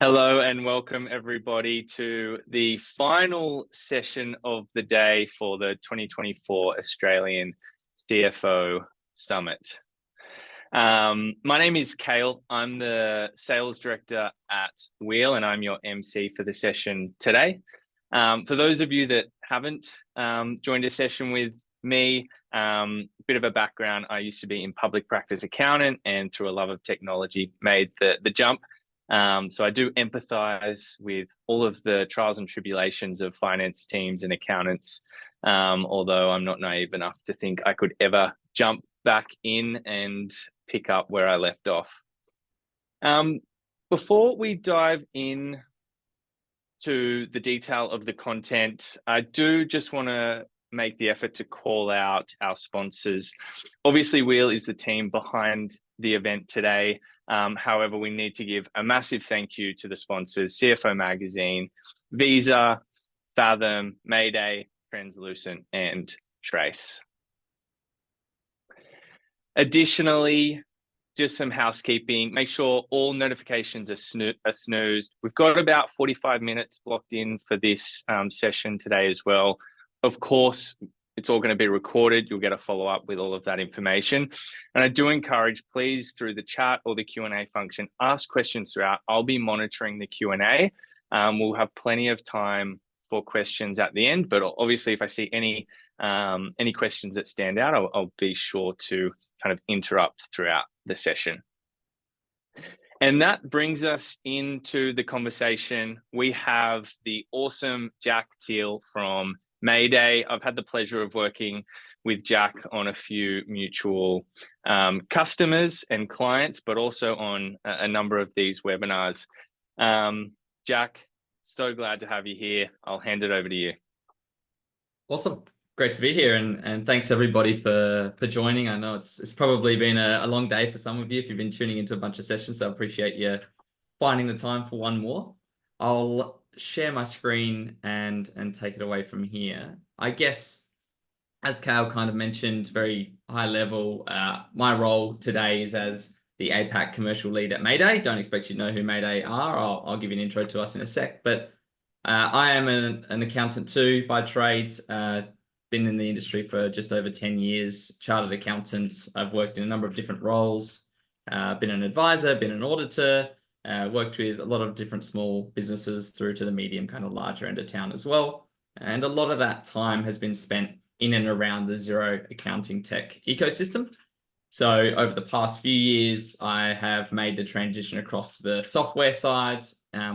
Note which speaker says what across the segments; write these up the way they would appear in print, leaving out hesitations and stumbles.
Speaker 1: Hello and welcome everybody to the final session of the day for the 2024 Australian CFO Summit. My name is Cale. I'm the Sales Director at Wheel and I'm your MC for the session today. For those of you that haven't joined a session with me, bit of a background, I used to be in public practice accountant and through a love of technology made the jump. So I do empathize with all of the trials and tribulations of finance teams and accountants, although I'm not naive enough to think I could ever jump back in and pick up where I left off. Before we dive in to the detail of the content, I do just want to make the effort to call out our sponsors. Obviously, Wheel is the team behind the event today. However, we need to give a massive thank you to the sponsors, CFO Magazine, Visa, Fathom, Mayday, Translucent, and Trace. Additionally, just some housekeeping, make sure all notifications are snoozed. We've got about 45 minutes blocked in for this session today as well. Of course, it's all going to be recorded. You'll get a follow-up with all of that information. And I do encourage, please, through the chat or the Q&A function, ask questions throughout. I'll be monitoring the Q&A. We'll have plenty of time for questions at the end, but obviously if I see any questions that stand out, I'll be sure to kind of interrupt throughout the session. And that brings us into the conversation. We have the awesome Jack Teal from Mayday. I've had the pleasure of working with Jack on a few mutual customers and clients, but also on a number of these webinars. Jack, so glad to have you here. I'll hand it over to you.
Speaker 2: Awesome. Great to be here, and thanks everybody for joining. I know it's probably been a long day for some of you if you've been tuning into a bunch of sessions, so I appreciate you finding the time for one more. I'll share my screen and take it away from here. I guess, as Cal kind of mentioned, very high level, my role today is as the APAC commercial lead at Mayday. Don't expect you to know who Mayday are. I'll give you an intro to us in a sec, but I am an accountant too by trade. Been in the industry for just over 10 years, chartered accountant. I've worked in a number of different roles, been an advisor, been an auditor, worked with a lot of different small businesses through to the medium, kind of larger end of town as well. And a lot of that time has been spent in and around the Xero accounting tech ecosystem. So over the past few years, I have made the transition across to the software side,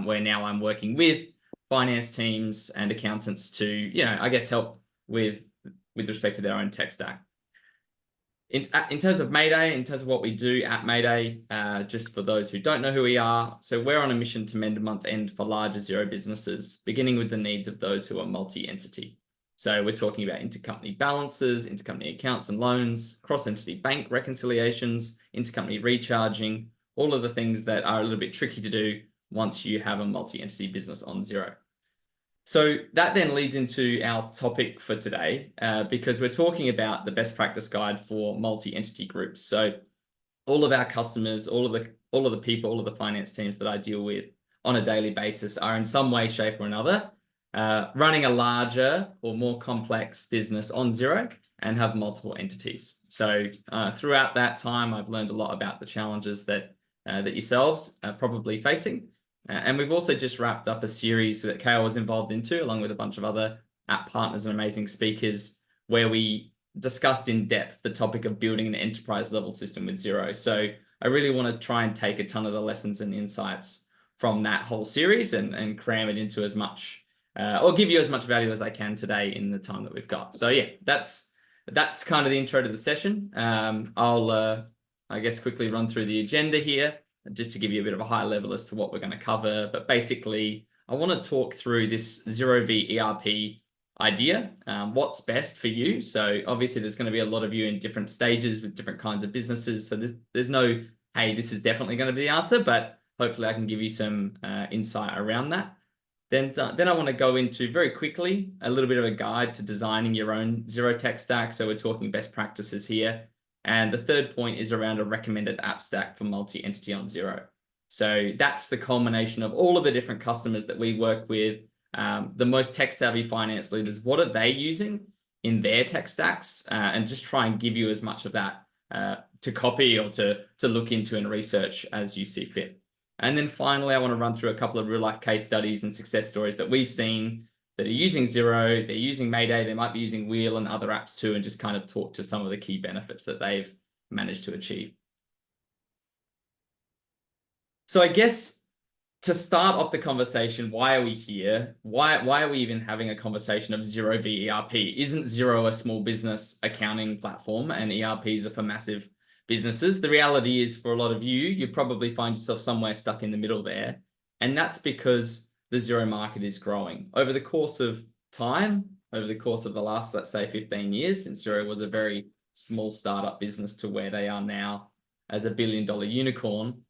Speaker 2: where now I'm working with finance teams and accountants to, I guess, help with respect to their own tech stack. In terms of Mayday, in terms of what we do at Mayday, just for those who don't know who we are, so we're on a mission to mend month end for larger Xero businesses, beginning with the needs of those who are multi-entity. So we're talking about intercompany balances, intercompany accounts and loans, cross-entity bank reconciliations, intercompany recharging, all of the things that are a little bit tricky to do once you have a multi-entity business on Xero. So that then leads into our topic for today, because we're talking about the best practice guide for multi-entity groups. So all of our customers, all of the people, all of the finance teams that I deal with on a daily basis are in some way, shape, or another running a larger or more complex business on Xero and have multiple entities. So throughout that time, I've learned a lot about the challenges that yourselves are probably facing. And we've also just wrapped up a series that Kale was involved in too, along with a bunch of other app partners and amazing speakers, where we discussed in depth the topic of building an enterprise level system with Xero. So I really want to try and take a ton of the lessons and insights from that whole series and cram it into as much, or give you as much value as I can today in the time that we've got. So yeah, that's kind of the intro to the session. I'll, I guess, quickly run through the agenda here, just to give you a bit of a high level as to what we're going to cover. But basically, I want to talk through this Xero v ERP idea, what's best for you. So obviously there's going to be a lot of you in different stages with different kinds of businesses. So there's no, hey, this is definitely going to be the answer, but hopefully I can give you some insight around that. Then I want to go into very quickly a little bit of a guide to designing your own Xero tech stack. So we're talking best practices here. And the third point is around a recommended app stack for multi-entity on Xero. So that's the culmination of all of the different customers that we work with, the most tech-savvy finance leaders. What are they using in their tech stacks? And just try and give you as much of that to copy or to look into and research as you see fit. And then finally, I want to run through a couple of real-life case studies and success stories that we've seen that are using Xero, they're using Mayday, they might be using Wheel and other apps too, and just kind of talk to some of the key benefits that they've managed to achieve. So I guess to start off the conversation, why are we here? Why are we even having a conversation of Xero v ERP? Isn't Xero a small business accounting platform and ERPs are for massive businesses? The reality is for a lot of you probably find yourself somewhere stuck in the middle there. And that's because the Xero market is growing. Over the course of time, over the course of the last, let's say 15 years, since Xero was a very small startup business to where they are now as a $1 billion unicorn,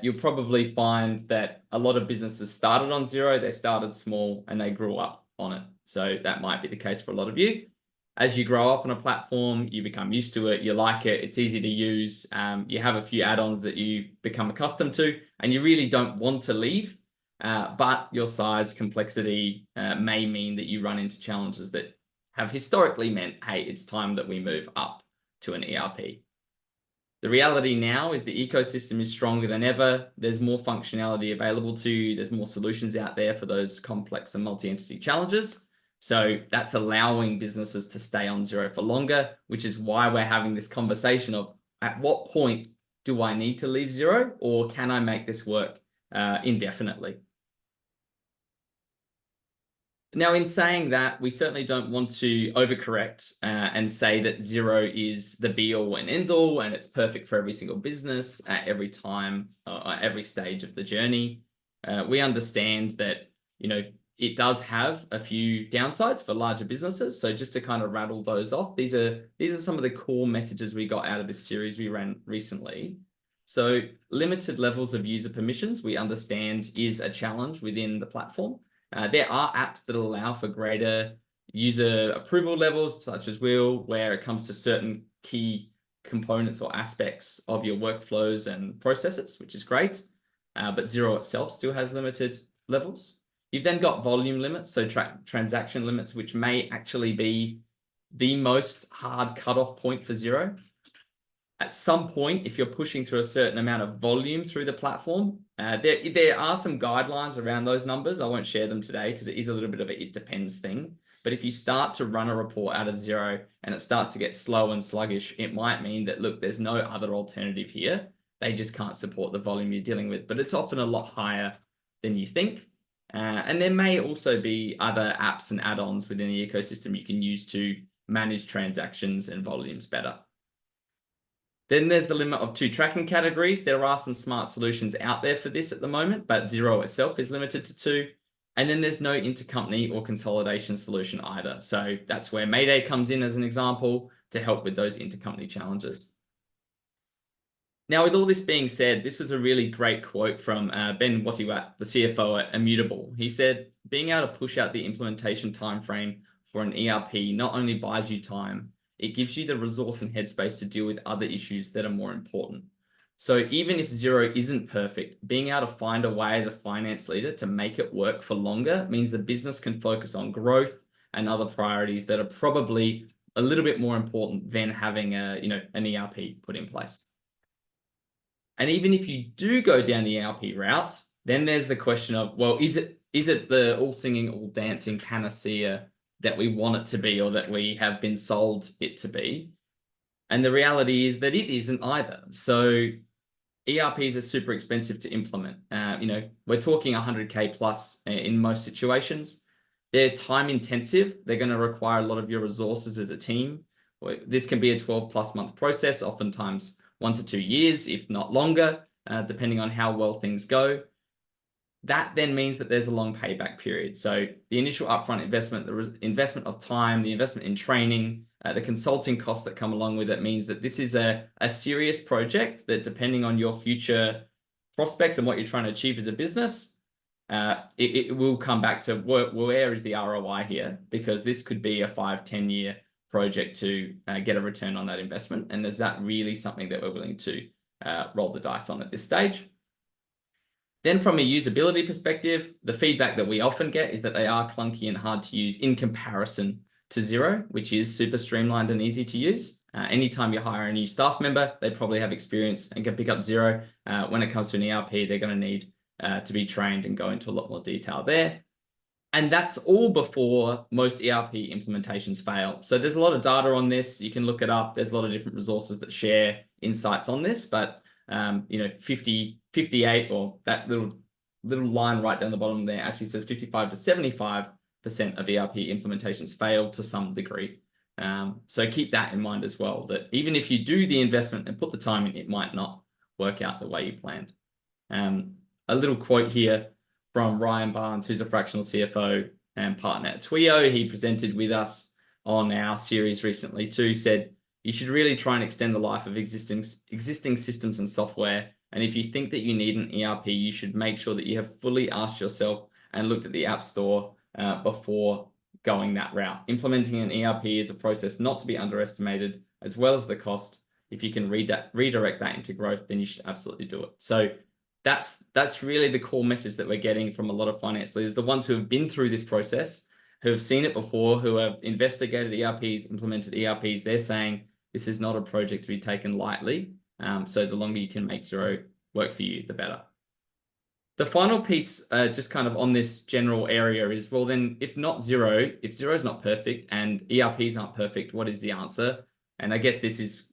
Speaker 2: you'll probably find that a lot of businesses started on Xero, they started small and they grew up on it. So that might be the case for a lot of you. As you grow up on a platform, you become used to it, you like it, it's easy to use, you have a few add-ons that you become accustomed to, and you really don't want to leave, but your size, complexity may mean that you run into challenges that have historically meant, hey, it's time that we move up to an ERP. The reality now is the ecosystem is stronger than ever. There's more functionality available to you. There's more solutions out there for those complex and multi-entity challenges. So that's allowing businesses to stay on Xero for longer, which is why we're having this conversation of at what point do I need to leave Xero, or can I make this work indefinitely? Now, in saying that, we certainly don't want to overcorrect and say that Xero is the be-all and end-all and it's perfect for every single business at every time, every stage of the journey. We understand that, it does have a few downsides for larger businesses. So just to kind of rattle those off, these are some of the core messages we got out of this series we ran recently. So limited levels of user permissions, we understand, is a challenge within the platform. There are apps that allow for greater user approval levels, such as Wheel, where it comes to certain key components or aspects of your workflows and processes, which is great. But Xero itself still has limited levels. You've then got volume limits, so transaction limits, which may actually be the most hard cutoff point for Xero. At some point, if you're pushing through a certain amount of volume through the platform, there are some guidelines around those numbers. I won't share them today because it is a little bit of a it depends thing. But if you start to run a report out of Xero and it starts to get slow and sluggish, it might mean that, look, there's no other alternative here. They just can't support the volume you're dealing with, but it's often a lot higher than you think. And there may also be other apps and add-ons within the ecosystem you can use to manage transactions and volumes better. Then there's the limit of 2 tracking categories. There are some smart solutions out there for this at the moment, but Xero itself is limited to 2. And then there's no intercompany or consolidation solution either. So that's where Mayday comes in as an example to help with those intercompany challenges. Now, with all this being said, this was a really great quote from Ben Wattiwat, the CFO at Immutable. He said, being able to push out the implementation timeframe for an ERP not only buys you time, it gives you the resource and headspace to deal with other issues that are more important. So even if Xero isn't perfect, being able to find a way as a finance leader to make it work for longer means the business can focus on growth and other priorities that are probably a little bit more important than having an ERP put in place. And even if you do go down the ERP route, then there's the question of, well, is it the all singing, all dancing panacea that we want it to be or that we have been sold it to be? And the reality is that it isn't either. So ERPs are super expensive to implement. We're talking 100K plus in most situations. They're time intensive. They're going to require a lot of your resources as a team. This can be a 12 plus month process, oftentimes 1 to 2 years, if not longer, depending on how well things go. That then means that there's a long payback period. So the initial upfront investment, the investment of time, the investment in training, the consulting costs that come along with it means that this is a serious project that, depending on your future prospects and what you're trying to achieve as a business, it will come back to where is the ROI here? Because this could be a 5-10 year project to get a return on that investment. And is that really something that we're willing to roll the dice on at this stage? Then from a usability perspective, the feedback that we often get is that they are clunky and hard to use in comparison to Xero, which is super streamlined and easy to use. Anytime you hire a new staff member, they probably have experience and can pick up Xero. When it comes to an ERP, they're going to need to be trained and go into a lot more detail there. And that's all before most ERP implementations fail. So there's a lot of data on this. You can look it up. There's a lot of different resources that share insights on this, but 58, or that little line right down the bottom there actually says 55 to 75% of ERP implementations fail to some degree. So keep that in mind as well, that even if you do the investment and put the time in, it might not work out the way you planned. A little quote here from Ryan Barnes, who's a fractional CFO and partner at Tweo. He presented with us on our series recently too, said, you should really try and extend the life of existing systems and software. And if you think that you need an ERP, you should make sure that you have fully asked yourself and looked at the App Store before going that route. Implementing an ERP is a process not to be underestimated, as well as the cost. If you can redirect that into growth, then you should absolutely do it. So that's really the core message that we're getting from a lot of finance leaders, the ones who have been through this process, who have seen it before, who have investigated ERPs, implemented ERPs. They're saying this is not a project to be taken lightly. So the longer you can make Xero work for you, the better. The final piece, just kind of on this general area is, well, then if Xero is not perfect and ERPs aren't perfect, what is the answer? And I guess this is,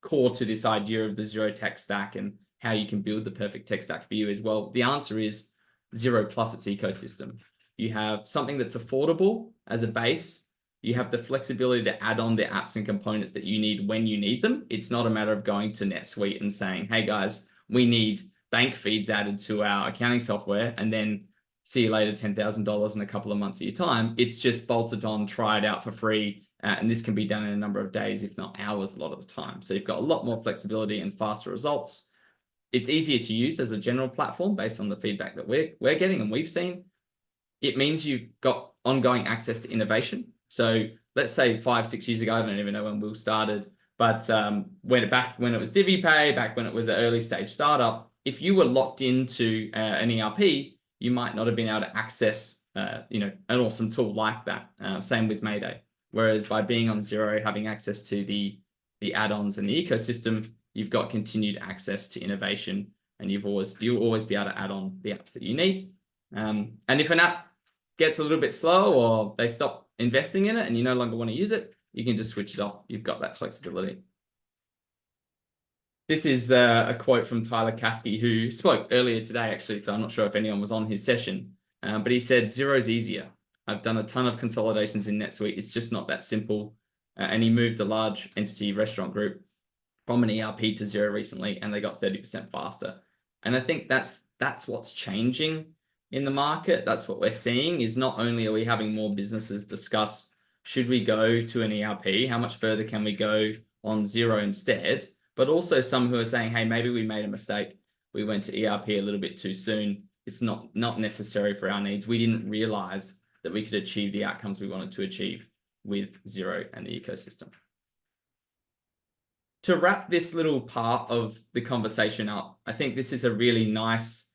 Speaker 2: core to this idea of the Xero tech stack and how you can build the perfect tech stack for you as well. The answer is Xero plus its ecosystem. You have something that's affordable as a base. You have the flexibility to add on the apps and components that you need when you need them. It's not a matter of going to NetSuite and saying, hey guys, we need bank feeds added to our accounting software, and then see you later, $10,000 in a couple of months of your time. It's just bolted on, try it out for free. And this can be done in a number of days, if not hours, a lot of the time. So you've got a lot more flexibility and faster results. It's easier to use as a general platform based on the feedback that we're getting and we've seen. It means you've got ongoing access to innovation. So let's say 5-6 years ago, I don't even know when we started, but when it was DiviPay, back when it was an early stage startup, if you were locked into an ERP, you might not have been able to access an awesome tool like that. Same with Mayday. Whereas by being on Xero, having access to the add-ons and the ecosystem, you've got continued access to innovation, and you'll always be able to add on the apps that you need. And if an app gets a little bit slow or they stop investing in it and you no longer want to use it, you can just switch it off. You've got that flexibility. This is a quote from Tyler Caskey, who spoke earlier today, actually, so I'm not sure if anyone was on his session, but he said, Xero's easier. I've done a ton of consolidations in NetSuite. It's just not that simple. And he moved a large entity restaurant group from an ERP to Xero recently, and they got 30% faster. And I think that's what's changing in the market. That's what we're seeing, is not only are we having more businesses discuss, should we go to an ERP? How much further can we go on Xero instead? But also some who are saying, hey, maybe we made a mistake. We went to ERP a little bit too soon. It's not necessary for our needs. We didn't realize that we could achieve the outcomes we wanted to achieve with Xero and the ecosystem. To wrap this little part of the conversation up, I think this is a really nice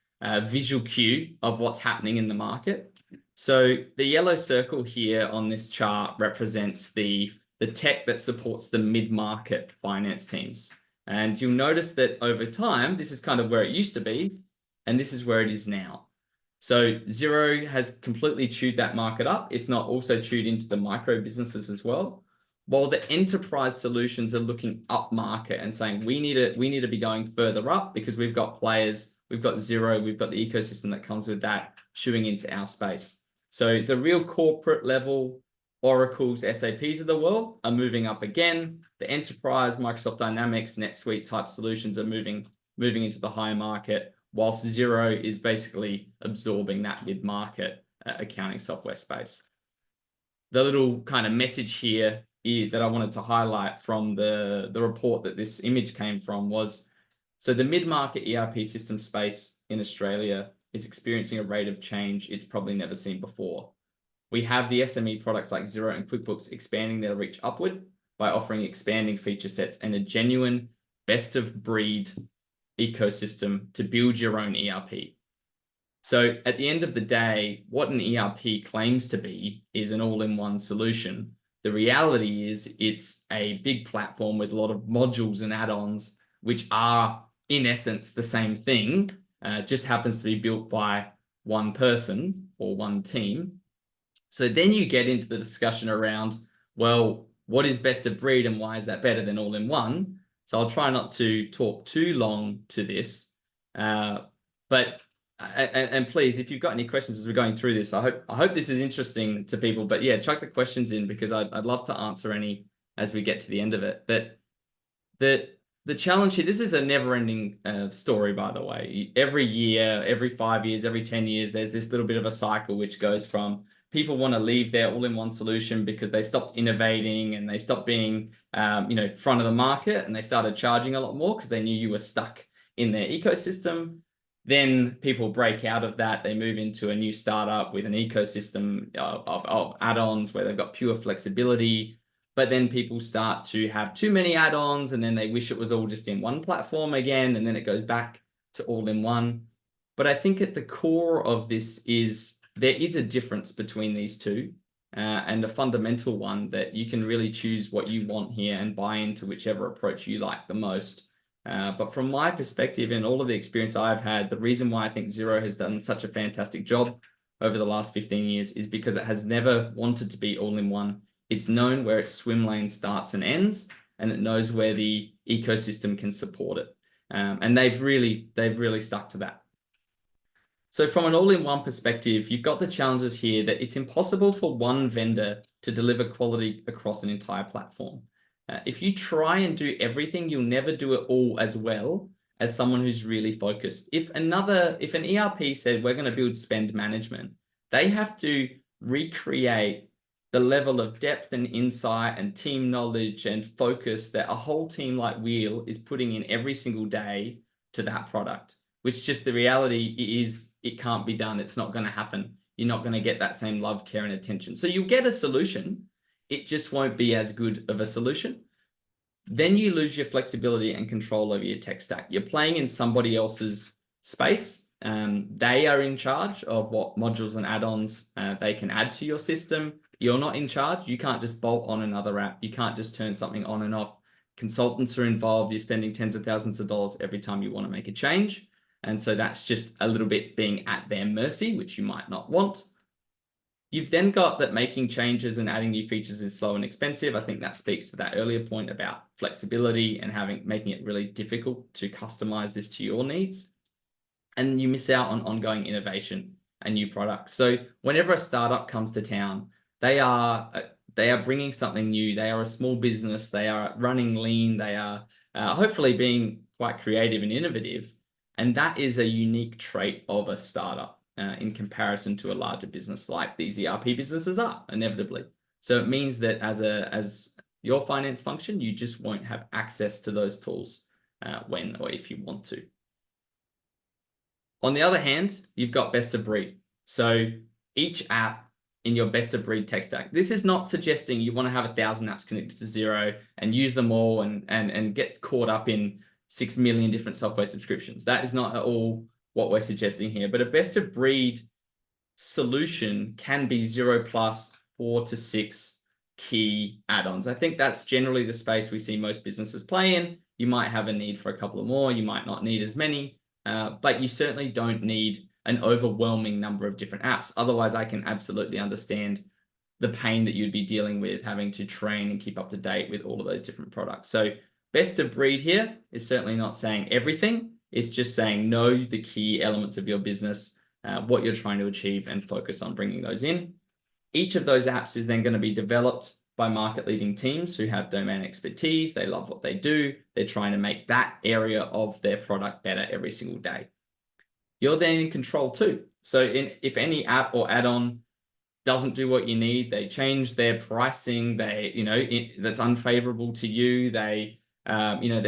Speaker 2: visual cue of what's happening in the market. So the yellow circle here on this chart represents the tech that supports the mid-market finance teams. And you'll notice that over time, this is kind of where it used to be, and this is where it is now. So Xero has completely chewed that market up, if not also chewed into the micro businesses as well. While the enterprise solutions are looking up market and saying, we need to be going further up because we've got players, we've got Xero, we've got the ecosystem that comes with that chewing into our space. So the real corporate level Oracles, SAPs of the world are moving up again. The enterprise, Microsoft Dynamics, NetSuite type solutions are moving into the high market, whilst Xero is basically absorbing that mid-market accounting software space. The little kind of message here that I wanted to highlight from the report that this image came from was, so the mid-market ERP system space in Australia is experiencing a rate of change it's probably never seen before. We have the SME products like Xero and QuickBooks expanding their reach upward by offering expanding feature sets and a genuine best of breed ecosystem to build your own ERP. So at the end of the day, what an ERP claims to be is an all-in-one solution. The reality is it's a big platform with a lot of modules and add-ons, which are in essence the same thing, just happens to be built by one person or one team. So then you get into the discussion around, well, what is best of breed and why is that better than all-in-one? So I'll try not to talk too long to this, but please, if you've got any questions as we're going through this, I hope this is interesting to people. But yeah, chuck the questions in because I'd love to answer any as we get to the end of it. But the challenge here, this is a never-ending story, by the way. Every year, every 5 years, every 10 years, there's this little bit of a cycle which goes from people want to leave their all-in-one solution because they stopped innovating and they stopped being, front of the market, and they started charging a lot more because they knew you were stuck in their ecosystem. Then people break out of that. They move into a new startup with an ecosystem of add-ons where they've got pure flexibility. But then people start to have too many add-ons, and then they wish it was all just in one platform again, and then it goes back to all-in-one. But I think at the core of this is there is a difference between these two, and a fundamental one that you can really choose what you want here and buy into whichever approach you like the most. But from my perspective and all of the experience I've had, the reason why I think Xero has done such a fantastic job over the last 15 years is because it has never wanted to be all-in-one. It's known where its swim lane starts and ends, and it knows where the ecosystem can support it. And they've really stuck to that. So from an all-in-one perspective, you've got the challenges here that it's impossible for one vendor to deliver quality across an entire platform. If you try and do everything, you'll never do it all as well as someone who's really focused. If an ERP said, we're going to build spend management, they have to recreate the level of depth and insight and team knowledge and focus that a whole team like Wheel is putting in every single day to that product, which just the reality is it can't be done. It's not going to happen. You're not going to get that same love, care, and attention. So you'll get a solution. It just won't be as good of a solution. Then you lose your flexibility and control over your tech stack. You're playing in somebody else's space. They are in charge of what modules and add-ons they can add to your system. You're not in charge. You can't just bolt on another app. You can't just turn something on and off. Consultants are involved. You're spending tens of thousands of dollars every time you want to make a change. And so that's just a little bit being at their mercy, which you might not want. You've then got that making changes and adding new features is slow and expensive. I think that speaks to that earlier point about flexibility and making it really difficult to customize this to your needs. And you miss out on ongoing innovation and new products. So whenever a startup comes to town, they are bringing something new. They are a small business. They are running lean. They are hopefully being quite creative and innovative. And that is a unique trait of a startup in comparison to a larger business like these ERP businesses are, inevitably. So it means that as your finance function, you just won't have access to those tools when or if you want to. On the other hand, you've got best of breed. So each app in your best of breed tech stack. This is not suggesting you want to have 1,000 apps connected to Xero and use them all and get caught up in 6 million different software subscriptions. That is not at all what we're suggesting here. But a best of breed solution can be Xero plus 4 to 6 key add-ons. I think that's generally the space we see most businesses play in. You might have a need for a couple of more. You might not need as many, but you certainly don't need an overwhelming number of different apps. Otherwise, I can absolutely understand the pain that you'd be dealing with having to train and keep up to date with all of those different products. So best of breed here is certainly not saying everything. It's just saying know the key elements of your business, what you're trying to achieve, and focus on bringing those in. Each of those apps is then going to be developed by market-leading teams who have domain expertise. They love what they do. They're trying to make that area of their product better every single day. You're then in control too. So if any app or add-on doesn't do what you need, they change their pricing, that's unfavorable to you, they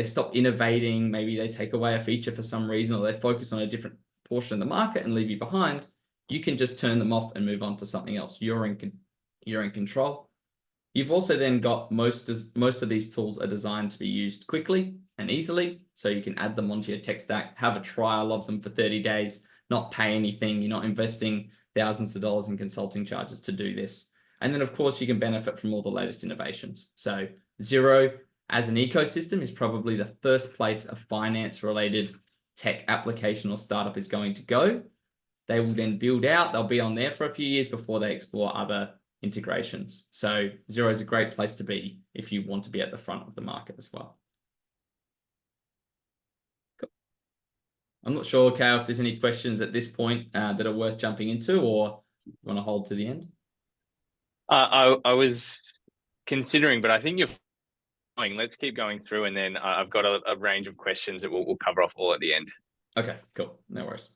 Speaker 2: stop innovating, maybe they take away a feature for some reason, or they focus on a different portion of the market and leave you behind, you can just turn them off and move on to something else. You're in control. You've also then got most of these tools are designed to be used quickly and easily, so you can add them onto your tech stack, have a trial of them for 30 days, not pay anything. You're not investing thousands of dollars in consulting charges to do this. And then, of course, you can benefit from all the latest innovations. So Xero as an ecosystem is probably the first place a finance-related tech application or startup is going to go. They will then build out. They'll be on there for a few years before they explore other integrations. So Xero is a great place to be if you want to be at the front of the market as well. Cool. I'm not sure, Kyle, if there's any questions at this point that are worth jumping into, or you want to hold to the end?
Speaker 1: I was considering, but I think you're fine. Let's keep going through, and then I've got a range of questions that we'll cover off all at the end.
Speaker 2: Okay, cool. No worries.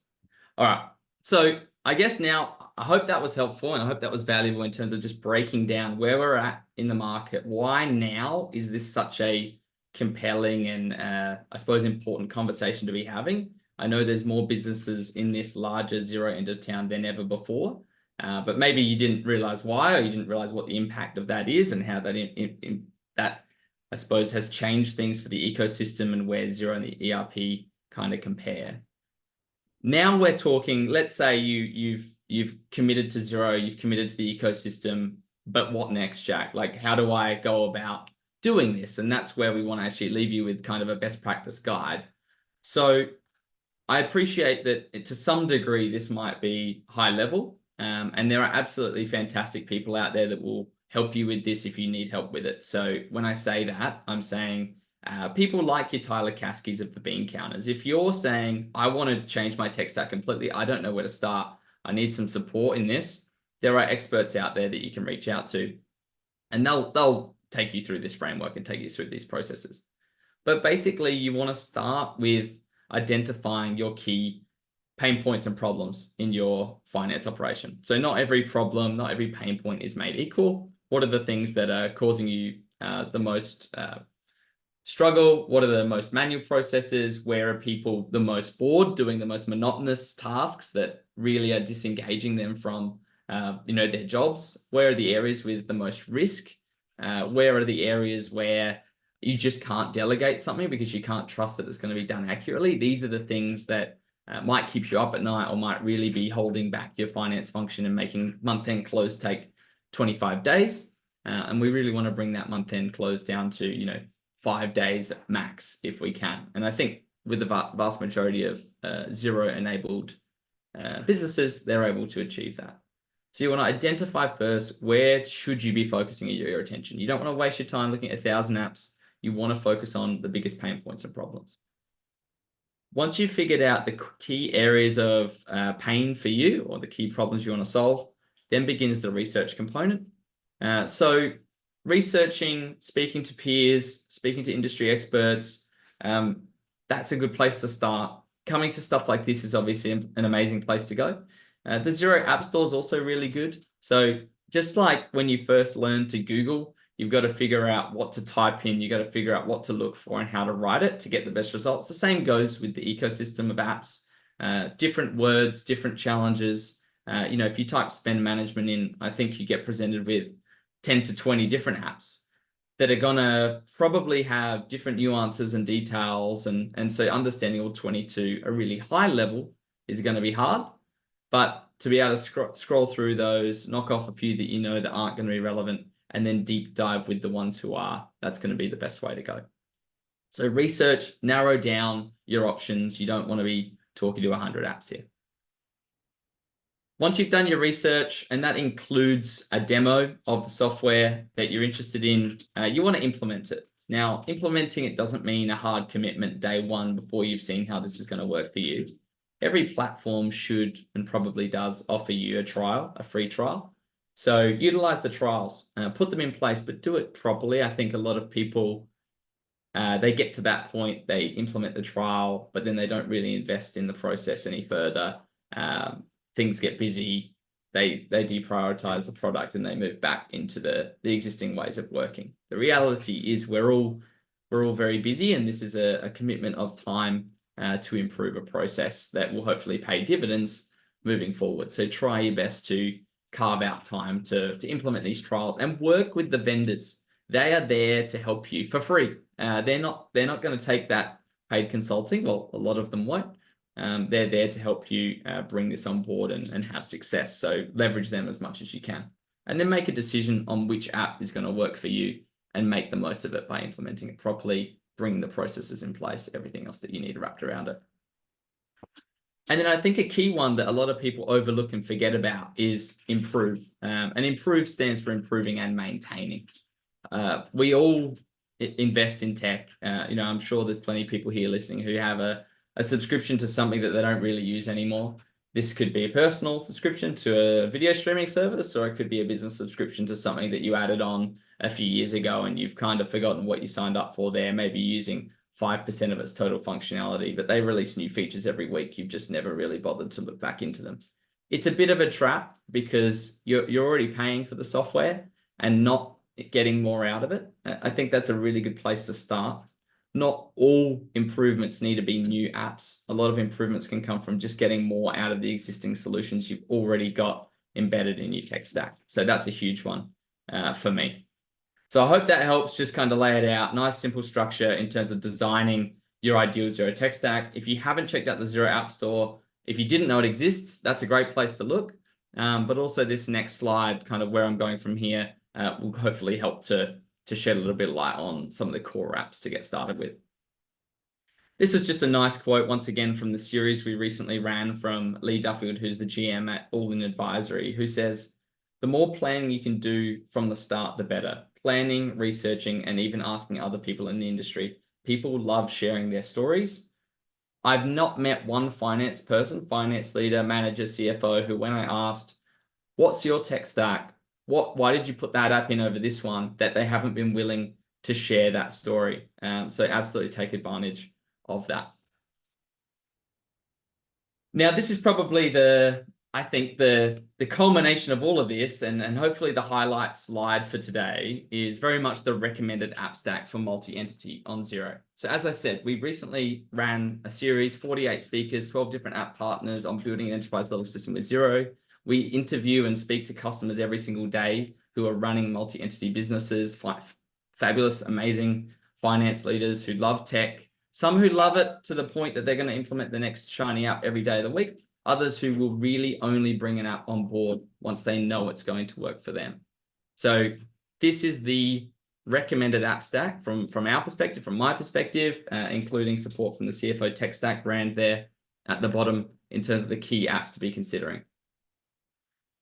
Speaker 2: All right. So I guess now I hope that was helpful, and I hope that was valuable in terms of just breaking down where we're at in the market. Why now is this such a compelling and I suppose important conversation to be having? I know there's more businesses in this larger Xero end of town than ever before, but maybe you didn't realize why, or you didn't realize what the impact of that is and how that that I suppose has changed things for the ecosystem and where Xero and the ERP kind of compare. Now we're talking, let's say you've committed to Xero, you've committed to the ecosystem, but what next, Jack? Like, how do I go about doing this? And that's where we want to actually leave you with kind of a best practice guide. So I appreciate that to some degree, this might be high level, and there are absolutely fantastic people out there that will help you with this if you need help with it. So when I say that, I'm saying people like your Tyler Caskies of the bean counters. If you're saying, I want to change my tech stack completely, I don't know where to start, I need some support in this, there are experts out there that you can reach out to, and they'll take you through this framework and take you through these processes. But basically, you want to start with identifying your key pain points and problems in your finance operation. So not every problem, not every pain point is made equal. What are the things that are causing you the most struggle? What are the most manual processes? Where are people the most bored, doing the most monotonous tasks that really are disengaging them from their jobs? Where are the areas with the most risk? Where are the areas where you just can't delegate something because you can't trust that it's going to be done accurately? These are the things that might keep you up at night, or might really be holding back your finance function and making month-end close take 25 days. And we really want to bring that month-end close down to 5 days max if we can. And I think with the vast majority of Xero-enabled businesses, they're able to achieve that. So you want to identify first, where should you be focusing your attention? You don't want to waste your time looking at 1,000 apps. You want to focus on the biggest pain points and problems. Once you've figured out the key areas of pain for you, or the key problems you want to solve, then begins the research component. So researching, speaking to peers, speaking to industry experts, that's a good place to start. Coming to stuff like this is obviously an amazing place to go. The Xero App Store is also really good. So just like when you first learn to Google, you've got to figure out what to type in, you've got to figure out what to look for and how to write it to get the best results. The same goes with the ecosystem of apps, different words, different challenges. If you type spend management in, I think you get presented with 10 to 20 different apps that are going to probably have different nuances and details. And so understanding all 20 to a really high level is going to be hard. But to be able to scroll through those, knock off a few that that aren't going to be relevant, and then deep dive with the ones who are, that's going to be the best way to go. So research, narrow down your options. You don't want to be talking to 100 apps here. Once you've done your research, and that includes a demo of the software that you're interested in, you want to implement it. Now, implementing it doesn't mean a hard commitment day one before you've seen how this is going to work for you. Every platform should and probably does offer you a trial, a free trial. So utilize the trials, put them in place, but do it properly. I think a lot of people, they get to that point, they implement the trial, but then they don't really invest in the process any further. Things get busy, they deprioritize the product, and they move back into the existing ways of working. The reality is we're all very busy, and this is a commitment of time to improve a process that will hopefully pay dividends moving forward. So try your best to carve out time to implement these trials and work with the vendors. They are there to help you for free. They're not going to take that paid consulting. Well, a lot of them won't, They're there to help you bring this on board and have success. So leverage them as much as you can. And then make a decision on which app is going to work for you and make the most of it by implementing it properly, bring the processes in place, everything else that you need wrapped around it. And then I think a key one that a lot of people overlook and forget about is improve. And improve stands for improving and maintaining. We all invest in tech. I'm sure there's plenty of people here listening who have a subscription to something that they don't really use anymore. This could be a personal subscription to a video streaming service, or it could be a business subscription to something that you added on a few years ago and you've kind of forgotten what you signed up for there, maybe using 5% of its total functionality, but they release new features every week. You've just never really bothered to look back into them. It's a bit of a trap because you're already paying for the software and not getting more out of it. I think that's a really good place to start. Not all improvements need to be new apps. A lot of improvements can come from just getting more out of the existing solutions you've already got embedded in your tech stack. So that's a huge one for me. So I hope that helps just kind of lay it out. Nice, simple structure in terms of designing your ideal Xero tech stack. If you haven't checked out the Xero App Store, if you didn't know it exists, that's a great place to look. But also this next slide, kind of where I'm going from here, will hopefully help to shed a little bit of light on some of the core apps to get started with. This was just a nice quote, once again, from the series we recently ran from Lee Duffield, who's the GM at All In Advisory, who says, the more planning you can do from the start, the better. Planning, researching, and even asking other people in the industry. People love sharing their stories. I've not met one finance person, finance leader, manager, CFO, who when I asked, what's your tech stack? Why did you put that app in over this one, that they haven't been willing to share that story? So absolutely take advantage of that. Now, this is probably I think the culmination of all of this, and hopefully the highlight slide for today is very much the recommended app stack for multi-entity on Xero. So as I said, we recently ran a series, 48 speakers, 12 different app partners on building an enterprise level system with Xero. We interview and speak to customers every single day who are running multi-entity businesses, fabulous, amazing finance leaders who love tech, some who love it to the point that they're going to implement the next shiny app every day of the week, others who will really only bring an app on board once they know it's going to work for them. So this is the recommended app stack from our perspective, from my perspective, including support from the CFO Tech Stack brand there at the bottom in terms of the key apps to be considering.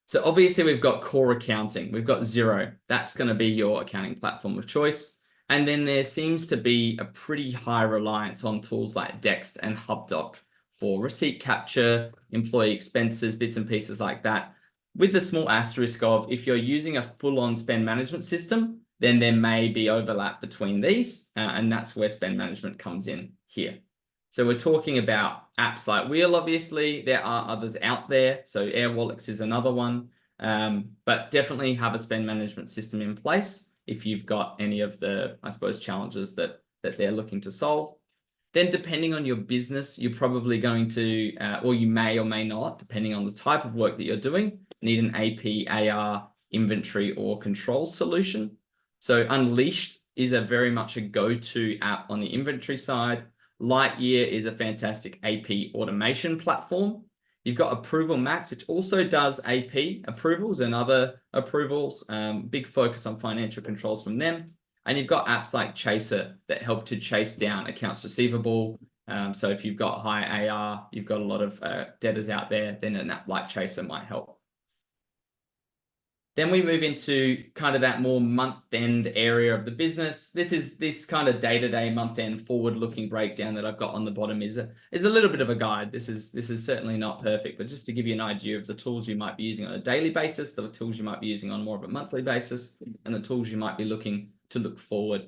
Speaker 2: So obviously we've got core accounting, we've got Xero. That's going to be your accounting platform of choice. And then there seems to be a pretty high reliance on tools like Dext and HubDoc for receipt capture, employee expenses, bits and pieces like that, with the small asterisk of if you're using a full-on spend management system, then there may be overlap between these, and that's where spend management comes in here. So we're talking about apps like Wheel, obviously. There are others out there. So Airwallex is another one, but definitely have a spend management system in place if you've got any of the, I suppose, challenges that they're looking to solve. Then depending on your business, you're probably going to, or you may or may not, depending on the type of work that you're doing, need an AP, AR, inventory, or control solution. So Unleashed is a very much a go-to app on the inventory side. Lightyear is a fantastic AP automation platform. You've got Approval Max, which also does AP approvals and other approvals. Big focus on financial controls from them. And you've got apps like Chaser that help to chase down accounts receivable. So if you've got high AR, you've got a lot of debtors out there, then an app like Chaser might help. Then we move into kind of that more month-end area of the business. This kind of day-to-day month-end forward-looking breakdown that I've got on the bottom is a little bit of a guide. This is certainly not perfect, but just to give you an idea of the tools you might be using on a daily basis, the tools you might be using on more of a monthly basis, and the tools you might be looking to look forward.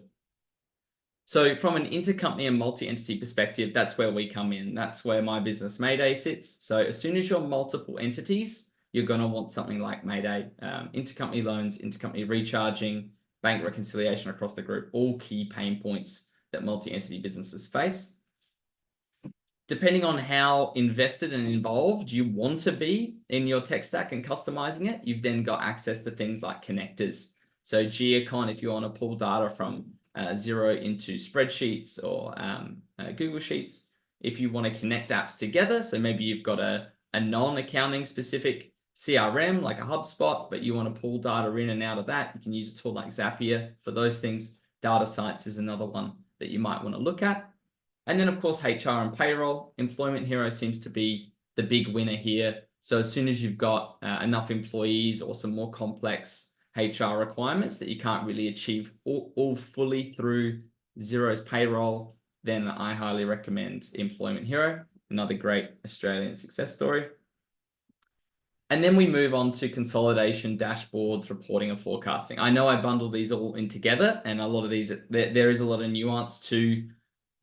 Speaker 2: So from an intercompany and multi-entity perspective, that's where we come in. That's where my business Mayday sits. So as soon as you're multiple entities, you're going to want something like Mayday, intercompany loans, intercompany recharging, bank reconciliation across the group, all key pain points that multi-entity businesses face. Depending on how invested and involved you want to be in your tech stack and customizing it, you've then got access to things like connectors. So Geocon, if you want to pull data from Xero into spreadsheets or Google Sheets, if you want to connect apps together. So maybe you've got a non-accounting specific CRM like a HubSpot, but you want to pull data in and out of that. You can use a tool like Zapier for those things. Data Sites is another one that you might want to look at. And then, of course, HR and payroll. Employment Hero seems to be the big winner here. So as soon as you've got enough employees or some more complex HR requirements that you can't really achieve all fully through Xero's payroll, then I highly recommend Employment Hero, another great Australian success story. And then we move on to consolidation, dashboards, reporting, and forecasting. I know I bundle these all in together, and a lot of these, there is a lot of nuance to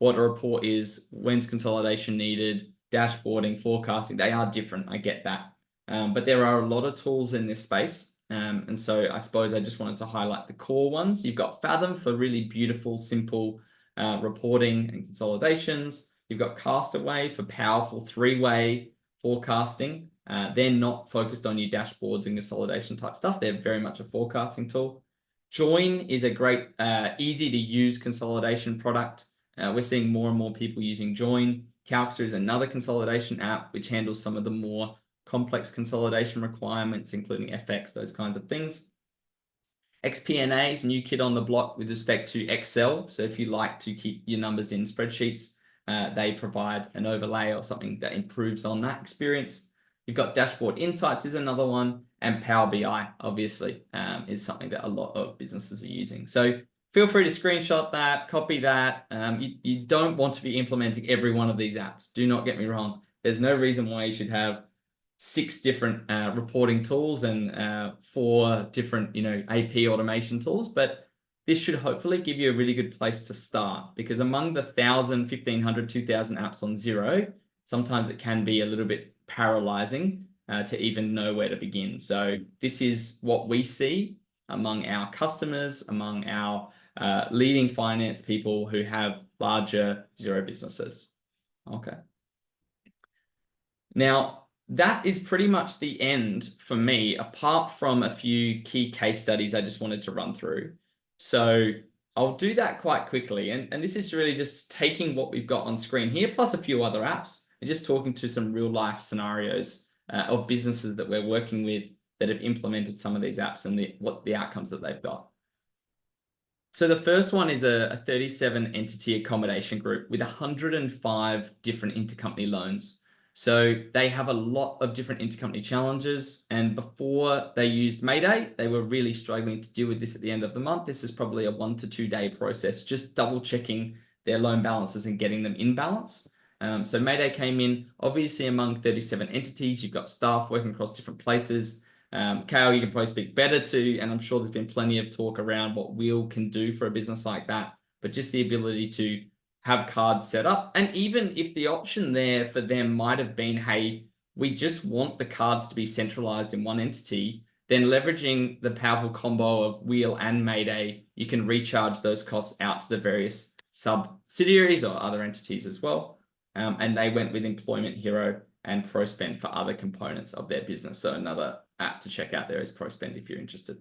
Speaker 2: what a report is, when's consolidation needed, dashboarding, forecasting. They are different, I get that. But there are a lot of tools in this space. And so I suppose I just wanted to highlight the core ones. You've got Fathom for really beautiful, simple reporting and consolidations. You've got Castaway for powerful three-way forecasting. They're not focused on your dashboards and consolidation type stuff. They're very much a forecasting tool. Join is a great, easy to use consolidation product. We're seeing more and more people using Join. Calcster is another consolidation app which handles some of the more complex consolidation requirements, including FX, those kinds of things. XP&A is a new kid on the block with respect to Excel. So if you like to keep your numbers in spreadsheets, they provide an overlay or something that improves on that experience. You've got Dashboard Insights is another one, and Power BI, obviously, is something that a lot of businesses are using. So feel free to screenshot that, copy that. You don't want to be implementing every one of these apps. Do not get me wrong. There's no reason why you should have 6 different reporting tools and 4 different, AP automation tools, but this should hopefully give you a really good place to start, because among the 1,000, 1,500, 2,000 apps on Xero, sometimes it can be a little bit paralyzing to even know where to begin. So this is what we see among our customers, among our leading finance people who have larger Xero businesses. Okay. Now, that is pretty much the end for me, apart from a few key case studies I just wanted to run through. So I'll do that quite quickly. And this is really just taking what we've got on screen here, plus a few other apps, and just talking to some real life scenarios of businesses that we're working with that have implemented some of these apps and what the outcomes that they've got. So the first one is a 37 entity accommodation group with 105 different intercompany loans. So they have a lot of different intercompany challenges. And before they used Mayday, they were really struggling to deal with this at the end of the month. This is probably a 1 to 2 day process, just double checking their loan balances and getting them in balance. So Mayday came in, obviously among 37 entities. You've got staff working across different places. Kale, you can probably speak better to, and I'm sure there's been plenty of talk around what Wheel can do for a business like that, but just the ability to have cards set up. And even if the option there for them might have been, hey, we just want the cards to be centralized in one entity, then leveraging the powerful combo of Wheel and Mayday, you can recharge those costs out to the various subsidiaries or other entities as well. And they went with Employment Hero and ProSpend for other components of their business. So another app to check out there is ProSpend if you're interested.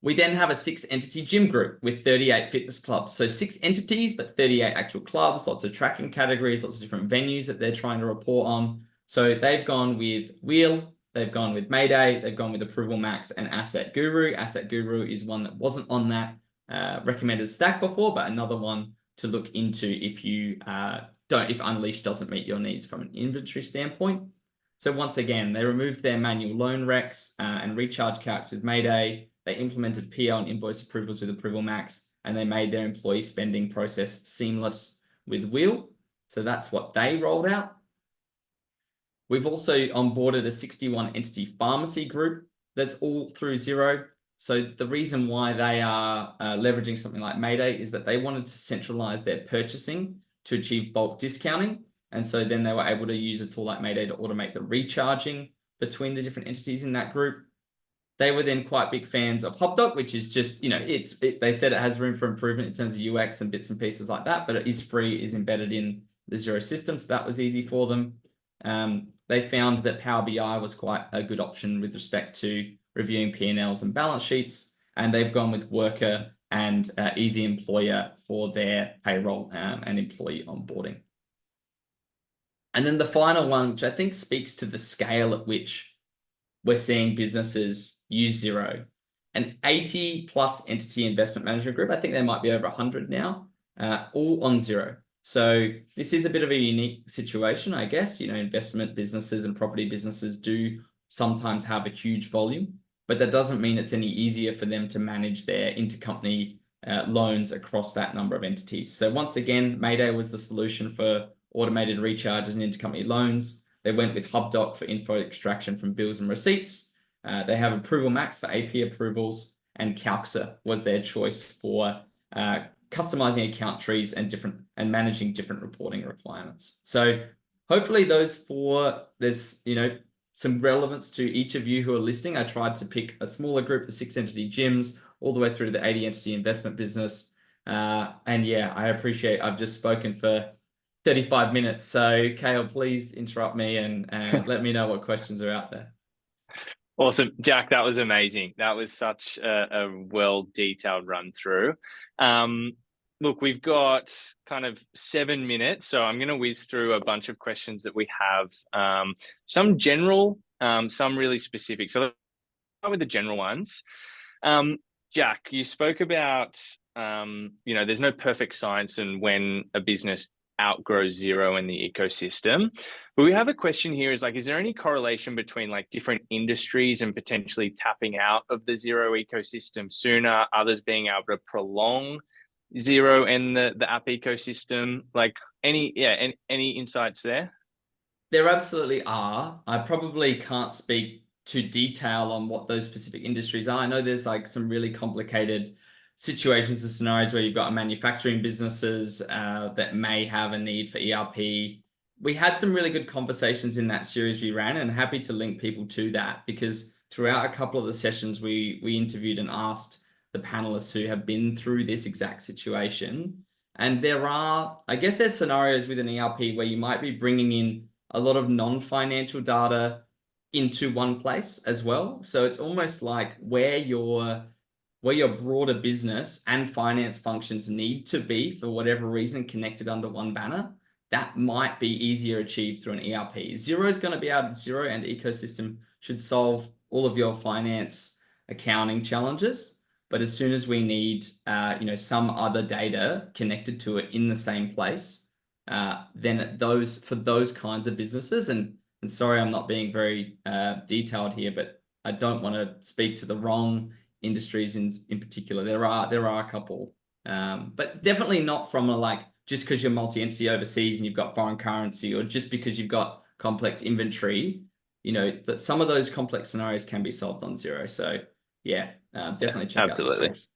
Speaker 2: We then have a 6-entity gym group with 38 fitness clubs. So 6 entities, but 38 actual clubs, lots of tracking categories, lots of different venues that they're trying to report on. So they've gone with Wheel, they've gone with Mayday, they've gone with Approval Max and Asset Guru. Asset Guru is one that wasn't on that recommended stack before, but another one to look into if you if Unleashed doesn't meet your needs from an inventory standpoint. So once again, they removed their manual loan recs and recharge calcs with Mayday. They implemented PO and invoice approvals with Approval Max, and they made their employee spending process seamless with Wheel. So that's what they rolled out. We've also onboarded a 61 entity pharmacy group that's all through Xero. So the reason why they are leveraging something like Mayday is that they wanted to centralize their purchasing to achieve bulk discounting. And so then they were able to use a tool like Mayday to automate the recharging between the different entities in that group. They were then quite big fans of HubDoc, which is just, they said it has room for improvement in terms of UX and bits and pieces like that, but it is free, is embedded in the Xero system. So that was easy for them. They found that Power BI was quite a good option with respect to reviewing P&Ls and balance sheets. And they've gone with Worker and easy employer for their payroll and employee onboarding. And then the final one, which I think speaks to the scale at which we're seeing businesses use Xero. An 80 plus entity investment management group. I think there might be over 100 now, all on Xero. So this is a bit of a unique situation, I guess. Investment businesses and property businesses do sometimes have a huge volume, but that doesn't mean it's any easier for them to manage their intercompany loans across that number of entities. So once again, Mayday was the solution for automated recharges and intercompany loans. They went with HubDoc for info extraction from bills and receipts. They have Approval Max for AP approvals, and Calxa was their choice for customizing account trees and managing different reporting requirements. So hopefully those four, there's some relevance to each of you who are listening. I tried to pick a smaller group, the 6 entity gyms, all the way through to the 80 entity investment business. And yeah, I appreciate I've just spoken for 35 minutes. So Kale, please interrupt me and let me know what questions are out there.
Speaker 1: Awesome, Jack, that was amazing. That was such a well-detailed run through. Look, we've got kind of 7 minutes, so I'm going to whiz through a bunch of questions that we have. Some general, some really specific. So let's start with the general ones. Jack, you spoke about, there's no perfect science and when a business outgrows Xero in the ecosystem. But we have a question here is there any correlation between different industries and potentially tapping out of the Xero ecosystem sooner, others being able to prolong Xero and the app ecosystem? Any insights there?
Speaker 2: There absolutely are. I probably can't speak to detail on what those specific industries are. I know there's some really complicated situations and scenarios where you've got manufacturing businesses that may have a need for ERP. We had some really good conversations in that series we ran, and happy to link people to that, because throughout a couple of the sessions we interviewed and asked the panelists who have been through this exact situation. And there's scenarios with an ERP where you might be bringing in a lot of non-financial data into one place as well. So it's almost like where your broader business and finance functions need to be, for whatever reason, connected under one banner, that might be easier achieved through an ERP. Xero is going to be Xero and ecosystem should solve all of your finance accounting challenges. But as soon as we need, some other data connected to it in the same place, then for those kinds of businesses, and sorry, I'm not being very detailed here, but I don't want to speak to the wrong industries in particular. There are a couple, but definitely not from just because you're multi-entity overseas and you've got foreign currency, or just because you've got complex inventory. That some of those complex scenarios can be solved on Xero. So yeah, definitely check out the stories.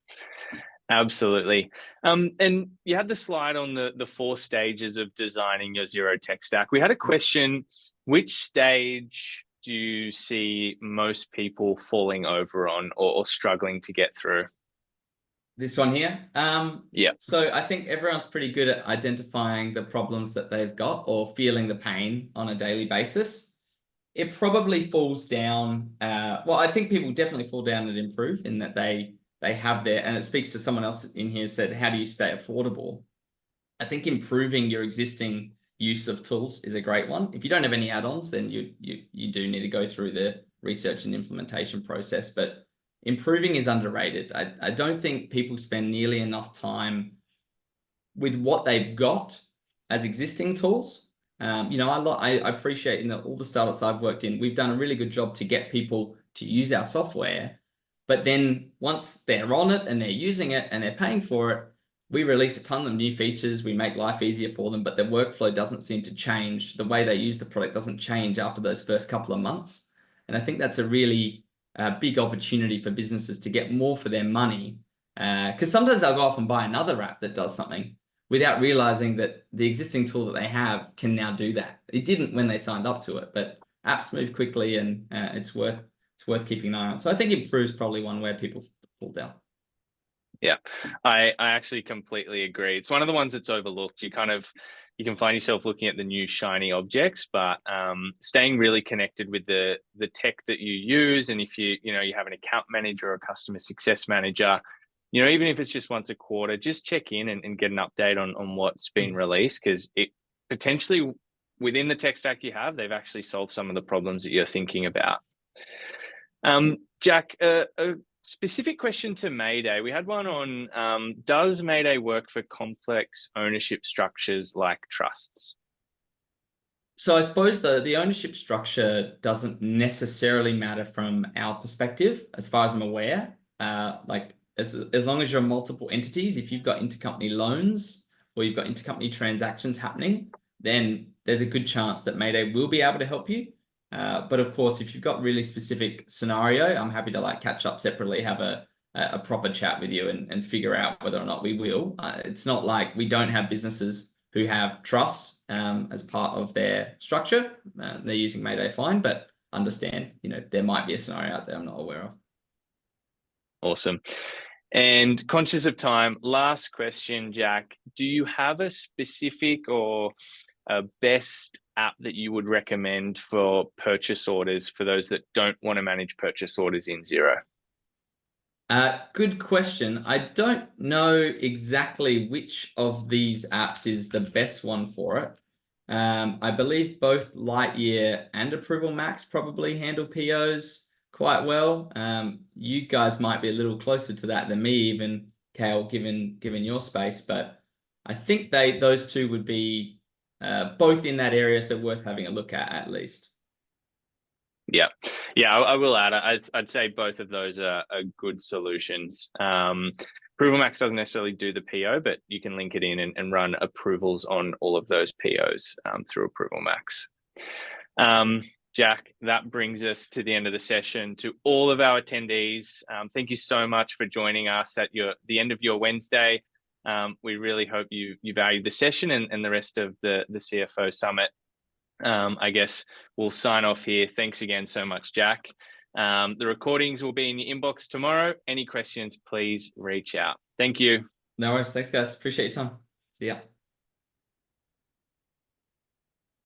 Speaker 1: Absolutely. And you had the slide on the 4 stages of designing your Xero tech stack. We had a question: which stage do you see most people falling over on or struggling to get through?
Speaker 2: This one here.
Speaker 1: Yeah.
Speaker 2: So I think everyone's pretty good at identifying the problems that they've got or feeling the pain on a daily basis. It probably falls down. I think people definitely fall down and improve in that they have and it speaks to someone else in here said, how do you stay affordable? I think improving your existing use of tools is a great one. If you don't have any add-ons, then you do need to go through the research and implementation process, but improving is underrated. I don't think people spend nearly enough time with what they've got as existing tools. I appreciate in all the startups I've worked in, we've done a really good job to get people to use our software. But then once they're on it and they're using it and they're paying for it, we release a ton of new features. We make life easier for them, but their workflow doesn't seem to change. The way they use the product doesn't change after those first couple of months. And I think that's a really big opportunity for businesses to get more for their money. Because sometimes they'll go off and buy another app that does something without realizing that the existing tool that they have can now do that. It didn't when they signed up to it, but apps move quickly, and it's worth keeping an eye on. So I think improve's probably one where people fall down.
Speaker 1: Yeah, I actually completely agree. It's one of the ones that's overlooked. You can find yourself looking at the new shiny objects, but staying really connected with the tech that you use. And if you have an account manager or a customer success manager, even if it's just once a quarter, just check in and get an update on what's been released, because it potentially within the tech stack you have, they've actually solved some of the problems that you're thinking about. Jack, a specific question to Mayday. We had one on, does Mayday work for complex ownership structures like trusts?
Speaker 2: So I suppose the ownership structure doesn't necessarily matter from our perspective, as far as I'm aware. Like as long as you're multiple entities, if you've got intercompany loans or you've got intercompany transactions happening, then there's a good chance that Mayday will be able to help you. But of course, if you've got really specific scenario, I'm happy to like catch up separately, have a proper chat with you and figure out whether or not we will. It's not like we don't have businesses who have trusts as part of their structure. They're using Mayday fine, but understand, there might be a scenario out there I'm not aware of.
Speaker 1: Awesome. And conscious of time, last question, Jack. Do you have a specific or a best app that you would recommend for purchase orders for those that don't want to manage purchase orders in Xero?
Speaker 2: Good question. I don't know exactly which of these apps is the best one for it. I believe both Lightyear and Approval Max probably handle POs quite well. You guys might be a little closer to that than me, even Kale, given your space. But I think those two would be both in that area, so worth having a look at least.
Speaker 1: Yeah, I will add. I'd say both of those are good solutions. Approval Max doesn't necessarily do the PO, but you can link it in and run approvals on all of those POs through Approval Max. Jack, that brings us to the end of the session. To all of our attendees, thank you so much for joining us at the end of your Wednesday. We really hope you valued the session and the rest of the CFO Summit. I guess we'll sign off here. Thanks again so much, Jack. The recordings will be in your inbox tomorrow. Any questions, please reach out. Thank you.
Speaker 2: No worries. Thanks, guys. Appreciate your time. See ya.